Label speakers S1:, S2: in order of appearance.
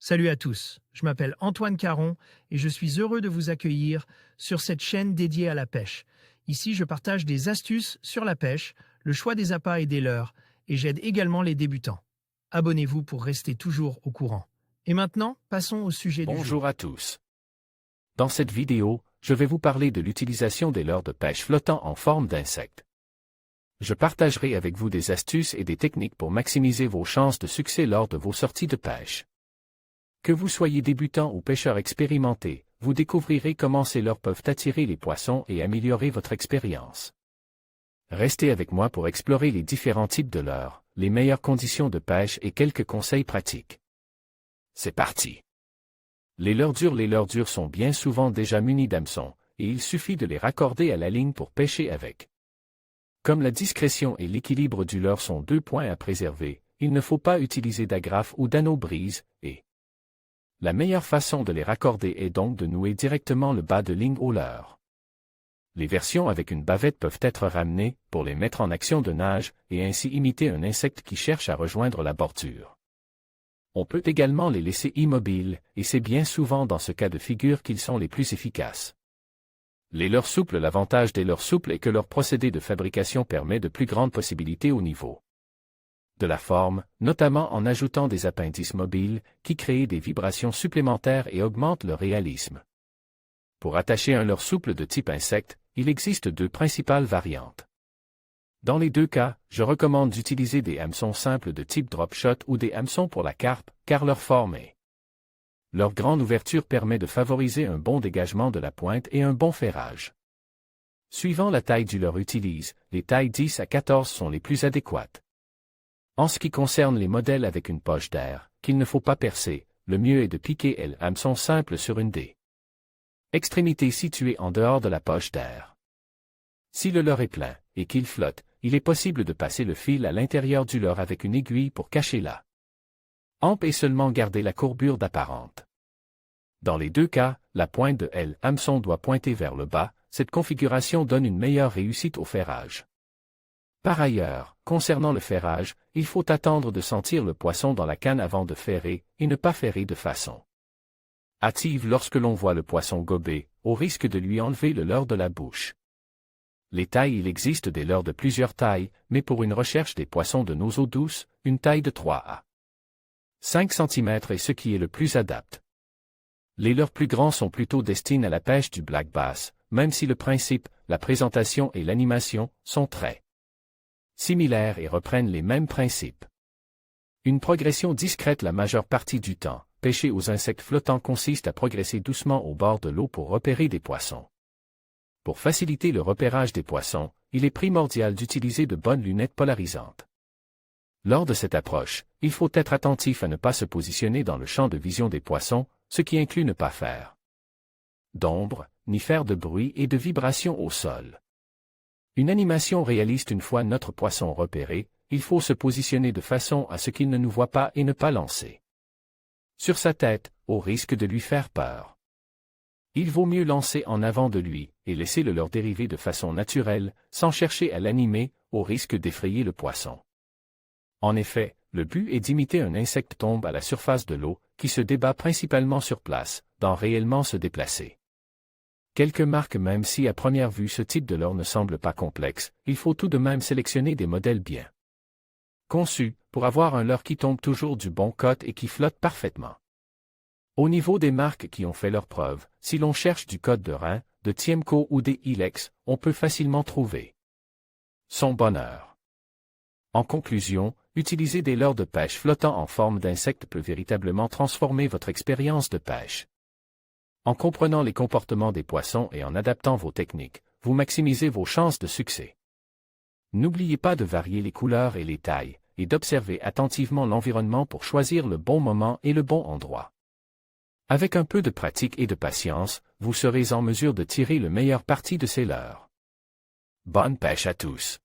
S1: Salut à tous, je m'appelle Antoine Caron et je suis heureux de vous accueillir sur cette chaîne dédiée à la pêche. Ici, je partage des astuces sur la pêche, le choix des appâts et des leurres, et j'aide également les débutants. Abonnez-vous pour rester toujours au courant. Et maintenant, passons au sujet du jour.
S2: Bonjour à tous. Dans cette vidéo, je vais vous parler de l'utilisation des leurres de pêche flottant en forme d'insectes. Je partagerai avec vous des astuces et des techniques pour maximiser vos chances de succès lors de vos sorties de pêche. Que vous soyez débutant ou pêcheur expérimenté, vous découvrirez comment ces leurres peuvent attirer les poissons et améliorer votre expérience. Restez avec moi pour explorer les différents types de leurres, les meilleures conditions de pêche et quelques conseils pratiques. C'est parti! Les leurres dures sont bien souvent déjà munis d'hameçons, et il suffit de les raccorder à la ligne pour pêcher avec. Comme la discrétion et l'équilibre du leurre sont 2 points à préserver, il ne faut pas utiliser d'agrafe ou d'anneau brise, et la meilleure façon de les raccorder est donc de nouer directement le bas de ligne au leurre. Les versions avec une bavette peuvent être ramenées pour les mettre en action de nage et ainsi imiter un insecte qui cherche à rejoindre la bordure. On peut également les laisser immobiles, et c'est bien souvent dans ce cas de figure qu'ils sont les plus efficaces. Les leurres souples. L'avantage des leurres souples est que leur procédé de fabrication permet de plus grandes possibilités au niveau de la forme, notamment en ajoutant des appendices mobiles, qui créent des vibrations supplémentaires et augmentent le réalisme. Pour attacher un leurre souple de type insecte, il existe 2 principales variantes. Dans les 2 cas, je recommande d'utiliser des hameçons simples de type drop shot ou des hameçons pour la carpe, car leur forme et leur grande ouverture permet de favoriser un bon dégagement de la pointe et un bon ferrage. Suivant la taille du leurre utilisé, les tailles 10 à 14 sont les plus adéquates. En ce qui concerne les modèles avec une poche d'air, qu'il ne faut pas percer, le mieux est de piquer l'hameçon simple sur une des extrémités situées en dehors de la poche d'air. Si le leurre est plein, et qu'il flotte, il est possible de passer le fil à l'intérieur du leurre avec une aiguille pour cacher la hampe et seulement garder la courbure d'apparente. Dans les 2 cas, la pointe de l'hameçon doit pointer vers le bas, cette configuration donne une meilleure réussite au ferrage. Par ailleurs, concernant le ferrage, il faut attendre de sentir le poisson dans la canne avant de ferrer, et ne pas ferrer de façon hâtive lorsque l'on voit le poisson gober, au risque de lui enlever le leurre de la bouche. Les tailles. Il existe des leurres de plusieurs tailles, mais pour une recherche des poissons de nos eaux douces, une taille de 3 à 5 cm est ce qui est le plus adapté. Les leurres plus grands sont plutôt destinés à la pêche du black bass, même si le principe, la présentation et l'animation sont très similaires et reprennent les mêmes principes. Une progression discrète. La majeure partie du temps, pêcher aux insectes flottants consiste à progresser doucement au bord de l'eau pour repérer des poissons. Pour faciliter le repérage des poissons, il est primordial d'utiliser de bonnes lunettes polarisantes. Lors de cette approche, il faut être attentif à ne pas se positionner dans le champ de vision des poissons, ce qui inclut ne pas faire d'ombre, ni faire de bruit et de vibrations au sol. Une animation réaliste. Une fois notre poisson repéré, il faut se positionner de façon à ce qu'il ne nous voie pas et ne pas lancer sur sa tête, au risque de lui faire peur. Il vaut mieux lancer en avant de lui, et laisser le leurre dériver de façon naturelle, sans chercher à l'animer, au risque d'effrayer le poisson. En effet, le but est d'imiter un insecte tombe à la surface de l'eau, qui se débat principalement sur place, dans réellement se déplacer. Quelques marques. Même si à première vue ce type de leurre ne semble pas complexe, il faut tout de même sélectionner des modèles bien conçus, pour avoir un leurre qui tombe toujours du bon côté et qui flotte parfaitement. Au niveau des marques qui ont fait leurs preuves, si l'on cherche du code de Rhin, de Tiemco ou des Ilex, on peut facilement trouver son bonheur. En conclusion, utiliser des leurres de pêche flottant en forme d'insectes peut véritablement transformer votre expérience de pêche. En comprenant les comportements des poissons et en adaptant vos techniques, vous maximisez vos chances de succès. N'oubliez pas de varier les couleurs et les tailles, et d'observer attentivement l'environnement pour choisir le bon moment et le bon endroit. Avec un peu de pratique et de patience, vous serez en mesure de tirer le meilleur parti de ces leurres. Bonne pêche à tous!